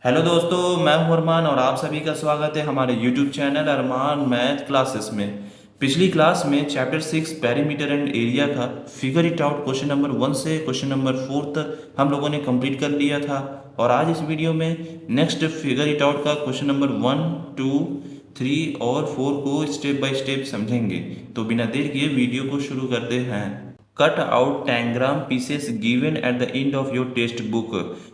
Hello दोस्तों, मैं हूं अरमान और आप सभी का स्वागत है हमारे यूट्यूब चैनल अरमान मैथ क्लासेस में। पिछली क्लास में चैप्टर 6 पेरीमीटर एंड एरिया का figure it out question number 1 से क्वेश्चन नंबर 4 तक हम लोगों ने कंप्लीट कर लिया था। और आज इस वीडियो में नेक्स्ट फिगर इट आउट का क्वेश्चन नंबर 1, 2, 3 और 4 को स्टेप बाय स्टेप समझेंगे। तो बिना देर किए वीडियो को शुरू करते हैं। Cut out tangram pieces given at the end of your text book.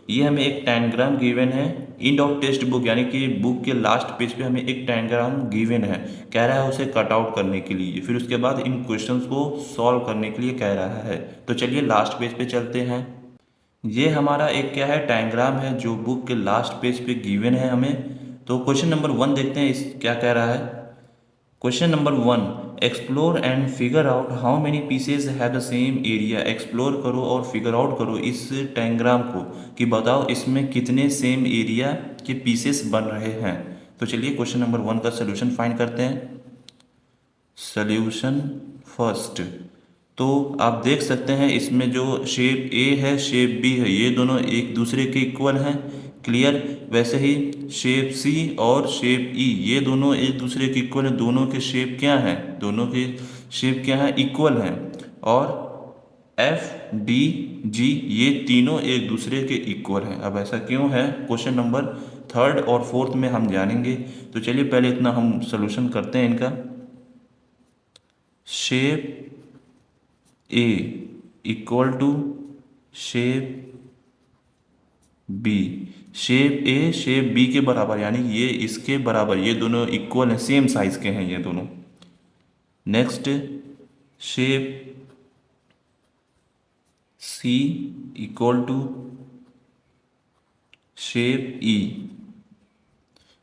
ये हमें एक टैंग्राम गिवन है एंड ऑफ टेक्स्ट बुक, यानी कि बुक के लास्ट पेज पे हमें एक टैंग्राम गिवन है। कह रहा है उसे कट आउट करने के लिए, फिर उसके बाद इन क्वेश्चंस को सॉल्व करने के लिए कह रहा है। तो चलिए लास्ट पेज पे चलते हैं। ये हमारा एक क्या है, टैंग्राम है जो बुक के लास्ट पेज पे गिवन है हमें। तो क्वेश्चन नंबर 1 देखते हैं इस क्या कह रहा है। Question number 1, explore and figure out how many pieces have the same area. Explore करो और फिगर आउट करो इस टैंग्राम को कि बताओ इसमें कितने सेम एरिया के पीसेस बन रहे हैं। तो चलिए क्वेश्चन नंबर 1 का सोल्यूशन फाइंड करते हैं। Solution first. तो आप देख सकते हैं इसमें जो शेप ए है शेप बी है, ये दोनों एक दूसरे के इक्वल हैं। क्लियर। वैसे ही शेप सी और शेप ई ये दोनों एक दूसरे के इक्वल हैं। दोनों के शेप क्या हैं, दोनों के शेप क्या हैं, इक्वल हैं। और एफ डी जी ये तीनों एक दूसरे के इक्वल हैं। अब ऐसा क्यों है, क्वेश्चन नंबर थर्ड और फोर्थ में हम जानेंगे। तो चलिए पहले इतना हम सोल्यूशन करते हैं इनका। Shape A equal to shape B. Shape A shape B के बराबर, यानी ये इसके बराबर, ये दोनों इक्वल हैं, सेम साइज के हैं ये दोनों। Next shape C equal to shape E.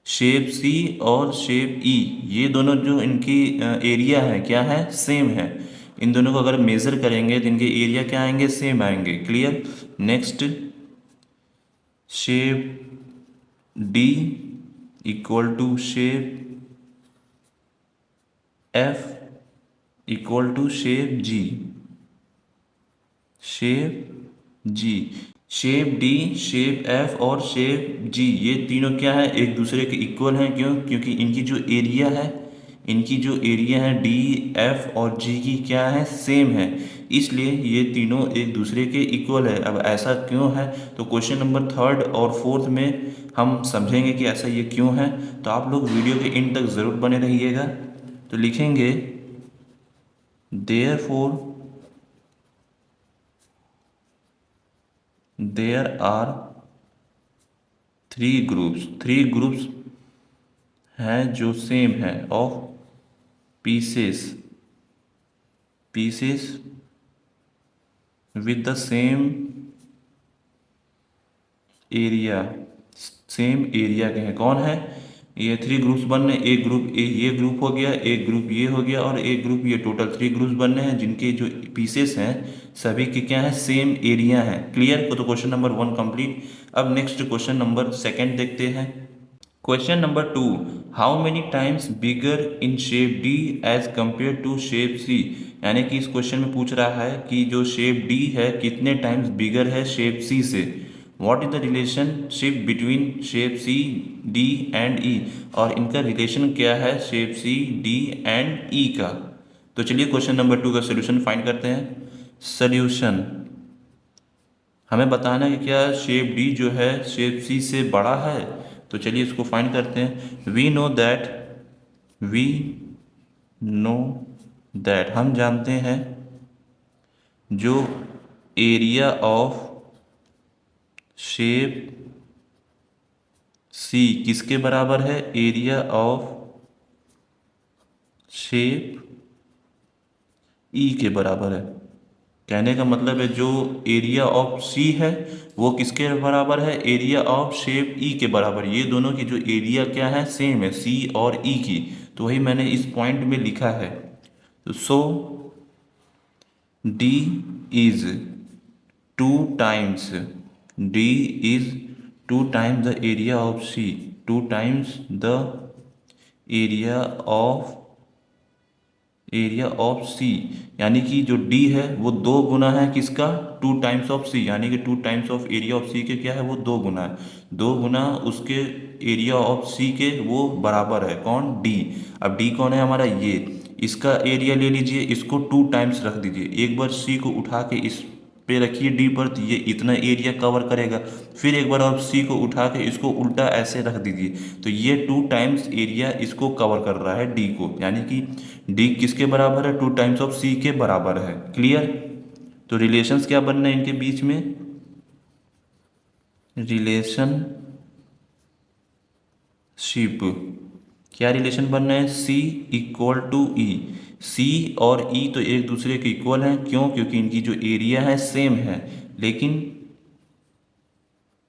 Shape C और शेप ई ये दोनों जो इनकी एरिया है क्या है, सेम है। इन दोनों को अगर मेज़र करेंगे तो इनके एरिया क्या आएंगे, सेम आएंगे। Clear. Next shape D equal to shape F equal to shape G. Shape G, shape D shape F और शेप जी ये तीनों क्या है, एक दूसरे के इक्वल हैं। क्यों, क्योंकि इनकी जो एरिया है, इनकी जो एरिया है डी एफ और जी की क्या है, सेम है। इसलिए ये तीनों एक दूसरे के इक्वल है। अब ऐसा क्यों है, तो क्वेश्चन नंबर थर्ड और फोर्थ में हम समझेंगे कि ऐसा ये क्यों है। तो आप लोग वीडियो के एंड तक ज़रूर बने रहिएगा। तो लिखेंगे therefore there are three groups हैं जो सेम है of pieces pieces with the same area. Same area के हैं, कौन है ये थ्री ग्रुप्स बनने। एक ग्रुप ये ग्रुप हो गया, एक ग्रुप ये हो गया और एक ग्रुप ये, टोटल थ्री ग्रुप्स बनने हैं जिनके जो पीसेस हैं सभी के क्या है, सेम एरिया है। क्लियर। तो क्वेश्चन नंबर 1 कंप्लीट। अब नेक्स्ट क्वेश्चन नंबर सेकंड देखते हैं। Question number 2, how many times bigger in shape D as compare to shape C. यानी कि इस क्वेश्चन में पूछ रहा है कि जो शेप डी है कितने टाइम्स बिगर है शेप सी से। What is the relationship between shape C D and E. और इनका रिलेशन क्या है shape C D and E का। तो चलिए क्वेश्चन नंबर 2 का सोल्यूशन फाइंड करते हैं। सोल्यूशन, हमें बताना है कि क्या शेप डी जो है शेप सी से बड़ा है। तो चलिए इसको फाइंड करते हैं। वी नो दैट हम जानते हैं जो एरिया ऑफ शेप सी किसके बराबर है, एरिया ऑफ शेप ई के बराबर है। कहने का मतलब है जो एरिया ऑफ सी है वो किसके बराबर है, एरिया ऑफ शेप ई के बराबर। ये दोनों की जो एरिया क्या है, सेम है, सी और ई की। तो वही मैंने इस पॉइंट में लिखा है। तो so D is two times D is two times the area of C, two times the area of area of C, यानी कि जो डी है वो दो गुना है किसका, टू टाइम्स ऑफ सी, यानी कि two times of area of C के क्या है, वो दो गुना है, दो गुना उसके एरिया ऑफ सी के वो बराबर है कौन, डी। अब डी कौन है हमारा, ये, इसका एरिया ले लीजिए, इसको टू टाइम्स रख दीजिए, एक बार सी को उठा के इस पे रखिए डी पर, तो ये इतना एरिया कवर करेगा, फिर एक बार आप सी को उठा के इसको उल्टा ऐसे रख दीजिए, तो ये टू टाइम्स एरिया इसको कवर कर रहा है डी को, यानी कि डी किसके बराबर है, टू टाइम्स ऑफ सी के बराबर है। क्लियर। तो रिलेशंस क्या बनना है इनके बीच में, रिलेशनशिप, क्या रिलेशन बनना है, सी इक्वल टू ई, सी और ई तो एक दूसरे के इक्वल हैं, क्यों, क्योंकि इनकी जो एरिया है सेम है, लेकिन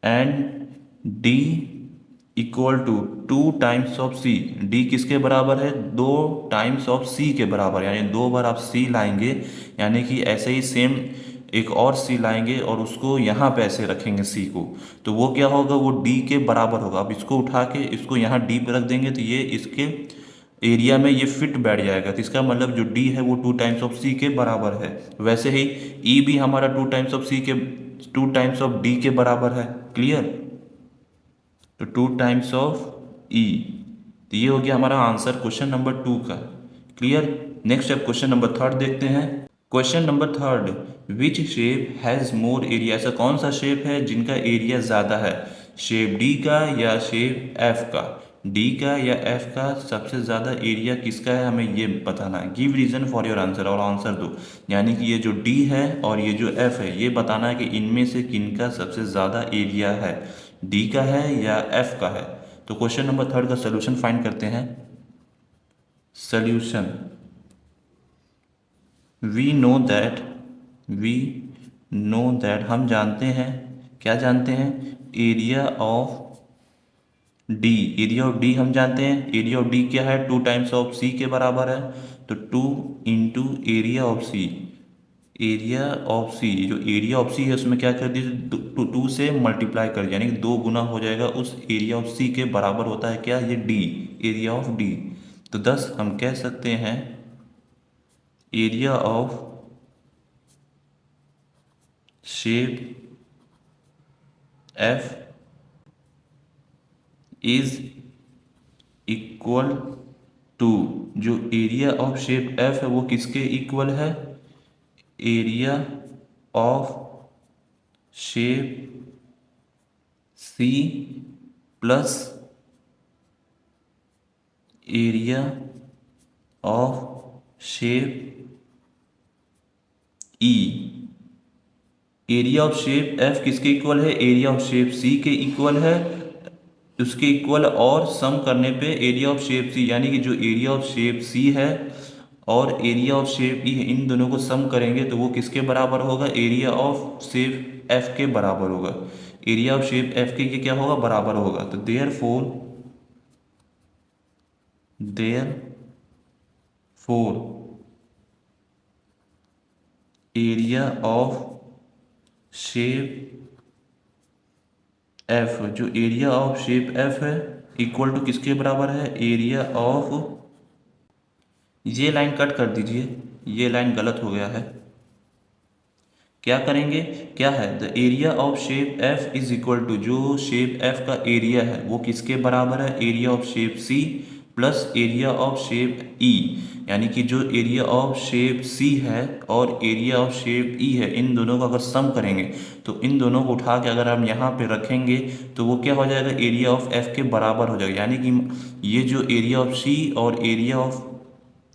and D equal to two times of C, D किसके बराबर है, दो टाइम्स ऑफ सी के बराबर, यानी दो बार आप सी लाएंगे, यानी कि ऐसे ही सेम एक और सी लाएंगे और उसको यहाँ पे ऐसे रखेंगे सी को, तो वो क्या होगा, वो डी के बराबर होगा। अब इसको उठा के इसको यहाँ डी पे रख देंगे तो ये इसके एरिया में ये फिट बैठ जाएगा, तो इसका मतलब जो डी है वो टू टाइम्स ऑफ सी के बराबर है। वैसे ही ई भी हमारा टू टाइम्स ऑफ सी के, टू टाइम्स ऑफ डी के बराबर है। क्लियर। तो टू टाइम्स ऑफ ई, तो ये हो गया हमारा आंसर क्वेश्चन नंबर 2 का। क्लियर। नेक्स्ट अब क्वेश्चन नंबर 3 देखते हैं। Question number 3, which shape has more area, ऐसा कौन सा शेप है जिनका एरिया ज़्यादा है, शेप डी का या शेप एफ का, डी का या एफ का सबसे ज़्यादा एरिया किसका है, हमें ये बताना है। Give reason for your answer, और आंसर दो, यानी कि ये जो डी है और ये जो एफ है ये बताना है कि इनमें से किनका सबसे ज़्यादा एरिया है, डी का है या एफ का है। तो क्वेश्चन नंबर 3 का सोल्यूशन फाइंड करते हैं। सोल्यूशन, वी नो दैट हम जानते हैं, क्या जानते हैं, area of D, area of D हम जानते हैं, एरिया ऑफ डी क्या है, टू टाइम्स ऑफ सी के बराबर है, तो two into area of C, area of C, जो एरिया ऑफ सी है उसमें क्या कर दीजिए, टू से मल्टीप्लाई कर, यानी कि दो गुना हो जाएगा, उस एरिया ऑफ सी के बराबर होता है क्या, ये डी, एरिया ऑफ डी। तो 10 हम कह सकते हैं area of shape F is equal to, जो एरिया ऑफ शेप एफ है वो किसके इक्वल है, area of shape C plus area of shape E. Area of shape F किसके इक्वल है, एरिया ऑफ शेप सी के इक्वल है, उसके इक्वल और सम करने पे एरिया ऑफ शेप सी, यानी कि जो एरिया ऑफ शेप सी है और एरिया ऑफ शेप ई है, इन दोनों को सम करेंगे तो वो किसके बराबर होगा, एरिया ऑफ शेप एफ के बराबर होगा, एरिया ऑफ शेप एफ के ये क्या होगा, बराबर होगा। तो therefore area of shape F, जो एरिया ऑफ शेप एफ है इक्वल टू किसके बराबर है, एरिया ऑफ, ये लाइन कट कर दीजिए, ये लाइन गलत हो गया है, क्या करेंगे, क्या है, the area of shape F is equal to, जो शेप एफ का एरिया है वो किसके बराबर है, area of shape C plus area of shape E, यानी कि जो एरिया ऑफ शेप सी है और एरिया ऑफ शेप ई है, इन दोनों को अगर सम करेंगे तो इन दोनों को उठा के अगर हम यहाँ पे रखेंगे तो वो क्या हो जाएगा, एरिया ऑफ एफ के बराबर हो जाएगा, यानी कि ये जो एरिया ऑफ सी और एरिया ऑफ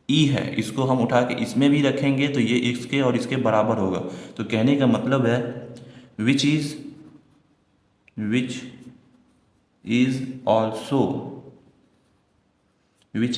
ई है इसको हम उठा के इसमें भी रखेंगे तो ये इसके और इसके बराबर होगा। तो कहने का मतलब है which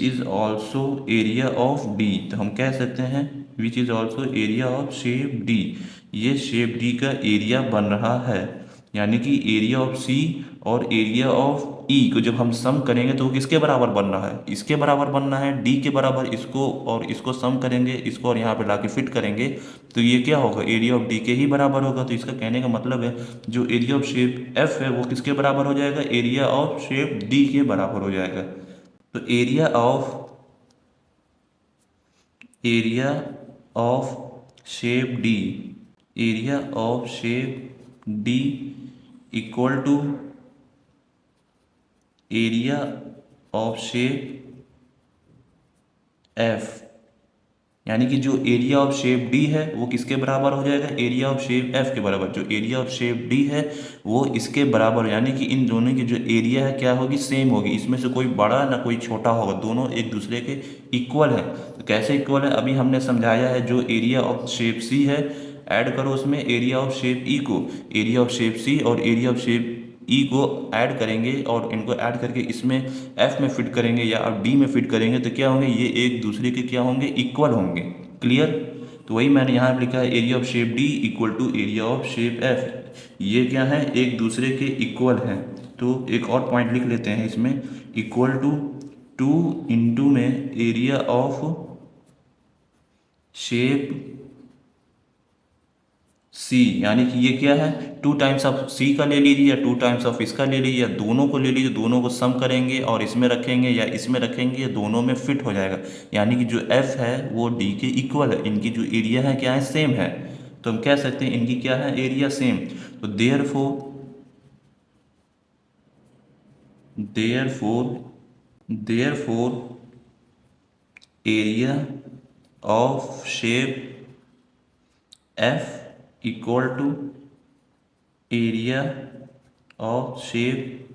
is also area of D, तो हम कह सकते हैं which is also area of shape D, ये शेप डी का एरिया बन रहा है, यानी कि एरिया ऑफ सी और एरिया ऑफ ई को जब हम सम करेंगे तो वो किसके बराबर बन रहा है, इसके बराबर बनना है, डी के बराबर, इसको और इसको सम करेंगे, इसको और यहाँ पे लाके फिट करेंगे तो ये क्या होगा, एरिया ऑफ डी के ही बराबर होगा। तो इसका कहने का मतलब है जो एरिया ऑफ शेप एफ है वो किसके बराबर हो जाएगा, एरिया ऑफ शेप डी के बराबर हो जाएगा। तो area of shape D, area of shape D equal to area of shape F, यानी कि जो एरिया ऑफ शेप डी है वो किसके बराबर हो जाएगा, एरिया ऑफ शेप एफ के बराबर। जो एरिया ऑफ शेप डी है वो इसके बराबर, यानी कि इन दोनों की जो एरिया है क्या होगी, सेम होगी। इसमें से कोई बड़ा ना कोई छोटा होगा, दोनों एक दूसरे के इक्वल है। तो कैसे इक्वल है, अभी हमने समझाया है। जो एरिया ऑफ शेप सी है ऐड करो उसमें एरिया ऑफ शेप ई को, एरिया ऑफ शेप सी और एरिया ऑफ शेप ई को ऐड करेंगे और इनको ऐड करके इसमें एफ में फिट करेंगे या आप डी में फिट करेंगे तो क्या होंगे, ये एक दूसरे के क्या होंगे, इक्वल होंगे। क्लियर। तो वही मैंने यहाँ पे लिखा है area of shape D equal to area of shape F, ये क्या है, एक दूसरे के इक्वल है। तो एक और पॉइंट लिख लेते हैं इसमें, इक्वल टू 2 इंटू में एरिया ऑफ शेप सी, यानी कि ये क्या है, 2 टाइम्स ऑफ सी का ले लीजिए या 2 टाइम्स ऑफ इसका ले लीजिए या दोनों को ले लीजिए, दोनों को सम करेंगे और इसमें रखेंगे या इसमें रखेंगे, या दोनों में फिट हो जाएगा। यानी कि जो एफ है वो डी के इक्वल है, इनकी जो एरिया है क्या है, सेम है। तो हम कह सकते हैं इनकी क्या है, एरिया सेम। तो therefore area of shape F equal to area of shape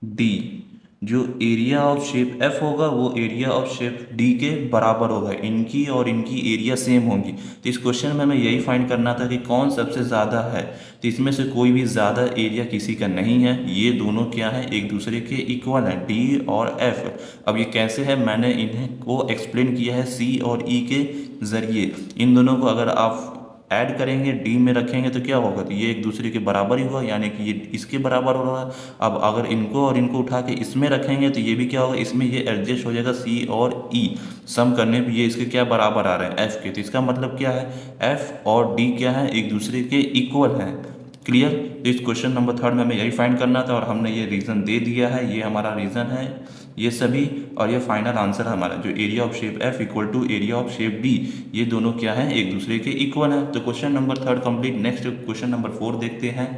D. जो एरिया ऑफ शेप एफ होगा वो एरिया ऑफ शेप डी के बराबर होगा, इनकी और इनकी एरिया सेम होंगी। तो इस क्वेश्चन में हमें यही फाइंड करना था कि कौन सबसे ज़्यादा है। तो इसमें से कोई भी ज़्यादा एरिया किसी का नहीं है, ये दोनों क्या है, एक दूसरे के इक्वल हैं, डी और एफ। अब ये कैसे है, मैंने इन्हें को एक्सप्लेन किया है सी और ई के ज़रिए। इन दोनों को अगर आप ऐड करेंगे डी में रखेंगे तो क्या होगा, तो ये एक दूसरे के बराबर ही होगा, यानी कि ये इसके बराबर होगा। अब अगर इनको और इनको उठा के इसमें रखेंगे तो ये भी क्या होगा, इसमें ये एडजस्ट हो जाएगा, सी और ई सम करने पे ये इसके क्या बराबर आ रहे हैं, एफ के। तो इसका मतलब क्या है, एफ और डी क्या है, एक दूसरे के इक्वल हैं। क्लियर। तो इस क्वेश्चन नंबर 3 में हमें यही फाइंड करना था और हमने ये रीज़न दे दिया है, ये हमारा रीज़न है ये सभी, और ये फाइनल आंसर हमारा जो area of shape F equal to area of shape D, ये दोनों क्या है, एक दूसरे के इक्वल है। तो question number 3 complete. Next question number 4 देखते हैं।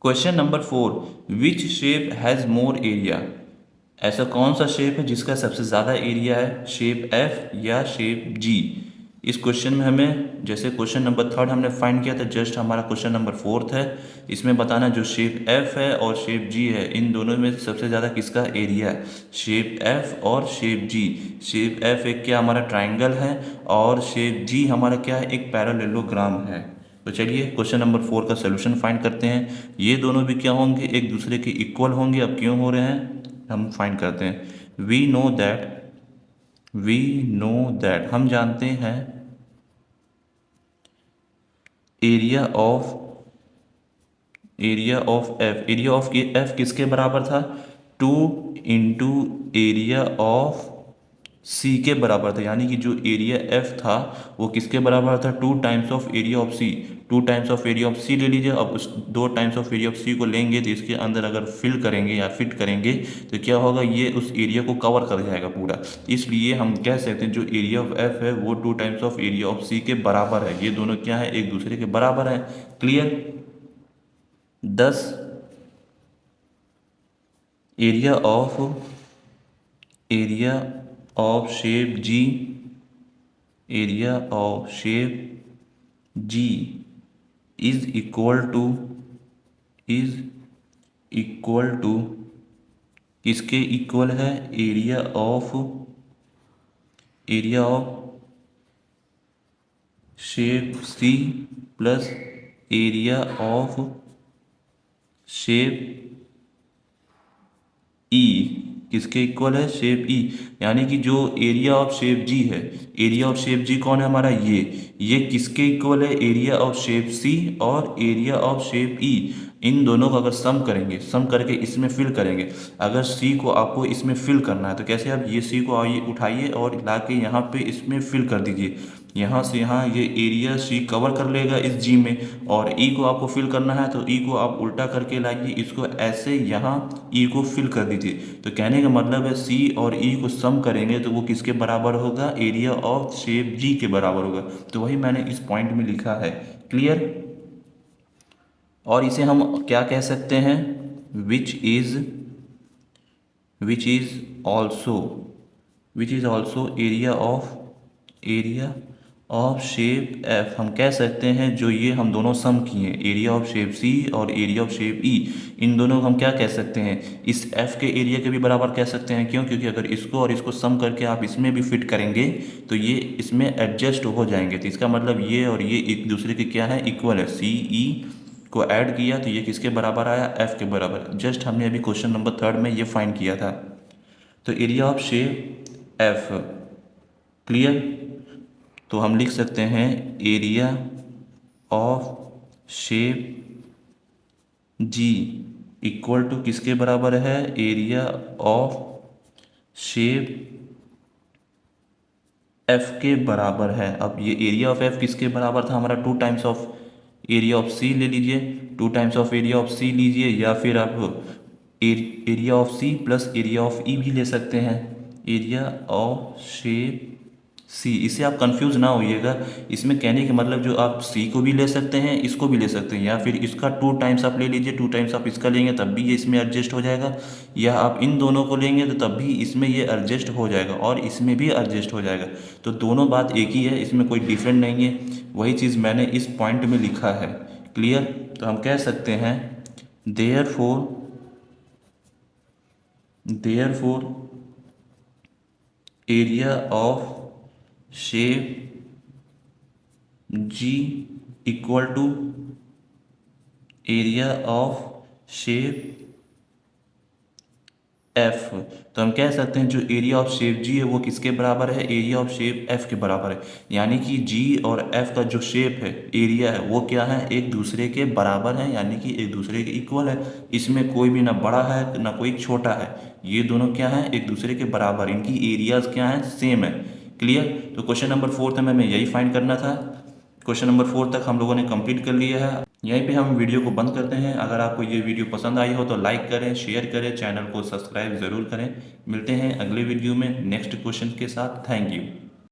Question number 4, which shape has more area, ऐसा कौन सा शेप है जिसका सबसे ज़्यादा एरिया है, शेप एफ या शेप जी। इस क्वेश्चन में हमें जैसे क्वेश्चन नंबर 3 हमने फाइंड किया था, जस्ट हमारा क्वेश्चन नंबर 4 है। इसमें बताना जो शेप एफ है और शेप जी है, इन दोनों में सबसे ज़्यादा किसका एरिया है, शेप एफ और शेप जी। शेप एफ एक क्या हमारा ट्राइंगल है और शेप जी हमारा क्या है, एक पैरेललोग्राम है। तो चलिए क्वेश्चन नंबर 4 का सोल्यूशन फाइंड करते हैं। ये दोनों भी क्या होंगे, एक दूसरे के इक्वल होंगे। अब क्यों हो रहे हैं हम फाइंड करते हैं। वी नो दैट हम जानते हैं एरिया ऑफ एफ किसके बराबर था, 2 इंटू एरिया ऑफ सी के बराबर था। यानी कि जो एरिया एफ था वो किसके बराबर था, 2 times of area of C. 2 times of area of C ले लीजिए। अब उस 2 times of area of C को लेंगे तो इसके अंदर अगर फिल करेंगे या फिट करेंगे तो क्या होगा, ये उस एरिया को कवर कर जाएगा पूरा। इसलिए हम कह सकते हैं जो एरिया ऑफ एफ है वो 2 times of area of C के बराबर है। ये दोनों क्या है, एक दूसरे के बराबर है। Clear. 10 area of shape G, area of shape G is equal to किसके इक्वल है, area of shape C plus area of shape E. किसके इक्वल है, शेप ई। यानी कि जो एरिया ऑफ शेप जी है, एरिया ऑफ शेप जी कौन है हमारा, ये किसके इक्वल है, एरिया ऑफ शेप सी और एरिया ऑफ शेप ई। इन दोनों का अगर सम करेंगे, सम करके इसमें फिल करेंगे। अगर सी को आपको इसमें फिल करना है तो कैसे, आप ये सी को आइए उठाइए और ला के यहाँ पे इसमें फिल कर दीजिए। यहाँ से यहाँ ये एरिया सी कवर कर लेगा इस जी में, और ई को आपको फिल करना है तो ई को आप उल्टा करके लाइए, इसको ऐसे यहाँ ई को फिल कर दीजिए। तो कहने का मतलब है सी और ई को सम करेंगे तो वो किसके बराबर होगा, एरिया ऑफ शेप जी के बराबर होगा। तो वही मैंने इस पॉइंट में लिखा है। क्लियर। और इसे हम क्या कह सकते हैं, which is also area of shape F. हम कह सकते हैं जो ये हम दोनों सम किए, एरिया ऑफ शेप सी और एरिया ऑफ शेप ई, इन दोनों को हम क्या कह सकते हैं, इस एफ के एरिया के भी बराबर कह सकते हैं। क्यों, क्योंकि अगर इसको और इसको सम करके आप इसमें भी फिट करेंगे तो ये इसमें एडजस्ट हो जाएंगे। तो इसका मतलब ये और ये एक दूसरे के क्या है, इक्वल है। सी ई को ऐड किया तो ये किसके बराबर आया, एफ के बराबर। जस्ट हमने अभी क्वेश्चन नंबर 3 में ये फाइंड किया था। तो area of shape F. Clear. तो हम लिख सकते हैं area of shape G equal to किसके बराबर है, एरिया ऑफ शेप एफ के बराबर है। अब ये एरिया ऑफ एफ किसके बराबर था हमारा, 2 times of area of C ले लीजिए, 2 times of area of C लीजिए, या फिर आप area of C plus area of E भी ले सकते हैं, एरिया ऑफ शेप सी। इससे आप कंफ्यूज ना होइएगा। इसमें कहने का मतलब जो आप सी को भी ले सकते हैं, इसको भी ले सकते हैं, या फिर इसका 2 टाइम्स आप ले लीजिए, 2 टाइम्स आप इसका लेंगे तब भी ये इसमें एडजस्ट हो जाएगा, या आप इन दोनों को लेंगे तो तब भी इसमें ये एडजस्ट हो जाएगा और इसमें भी एडजस्ट हो जाएगा। तो दोनों बात एक ही है, इसमें कोई डिफरेंट नहीं है। वही चीज़ मैंने इस पॉइंट में लिखा है। क्लियर। तो हम कह सकते हैं therefore area of shape G equal to area of shape F. तो हम कह सकते हैं जो एरिया ऑफ शेप जी है वो किसके बराबर है, एरिया ऑफ शेप एफ के बराबर है। यानी कि जी और एफ का जो शेप है, एरिया है, वो क्या है, एक दूसरे के बराबर है, यानी कि एक दूसरे के इक्वल है। इसमें कोई भी ना बड़ा है ना कोई छोटा है, ये दोनों क्या है, एक दूसरे के बराबर, इनकी एरियाज क्या है, सेम है। क्लियर। तो क्वेश्चन नंबर 4 में हमें यही फाइंड करना था। क्वेश्चन नंबर 4 तक हम लोगों ने कंप्लीट कर लिया है। यहीं पे हम वीडियो को बंद करते हैं। अगर आपको ये वीडियो पसंद आई हो तो लाइक करें, शेयर करें, चैनल को सब्सक्राइब ज़रूर करें। मिलते हैं अगले वीडियो में नेक्स्ट क्वेश्चन के साथ। Thank you.